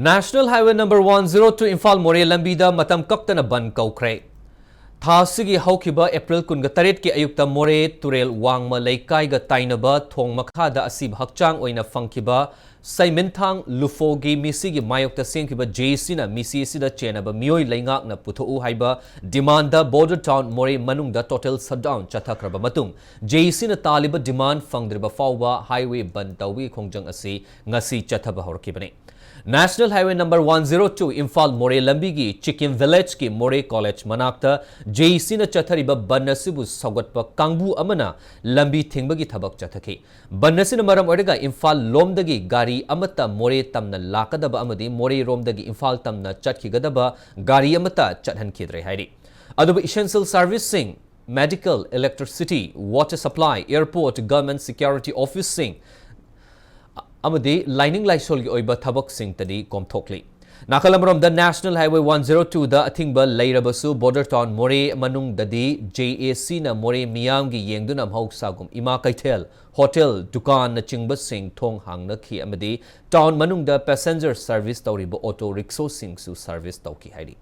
National Highway number 102 Imphal Moreh Lambi da matam kaktana ban kaukre. Thasigi haukiba April kunga taret ki ayukta Moreh Turel wangma laikai ga tainaba thong makhada asib hakchang oina fangkiba Saiminthang Lufogi misigi mayokta sengkiba JC na misi sida chenaba mioi laingak na putho haiba demanda border town Moreh manungda total shutdown chathakraba matung JC na taliba demand fangdriba fawba highway ban tawi khongjang asi ngasi chathaba horkibani. National Highway number 102 Imphal Moreh Lambi gi Chicken Village ki Moreh College manakta JC na chathariba banasibu sagatpa kangbu amana Lambi thingbagi thabak chathaki. Banasina maram oidaga Imphal lomdagi gari amata Moreh tamna lakadaba amadi Moreh romdagi Imphal tamna chatkigadaba gari amata chathankidre hairi. Aduba essential servicing, medical, electricity, water supply, airport, government security office sing amadi lining laisol gi oiba thabak sing tadi komthokli. Nakalamrom the National Highway 102 da athingba leirabasu border town Moreh manung dadi JAC na Moreh miyam gi yengduna mhausagum ima kaithel hotel dukan na chingba sing thong hangna khi amadi town manung da passenger service tawriba auto rickshaw sing su service tawki hairi.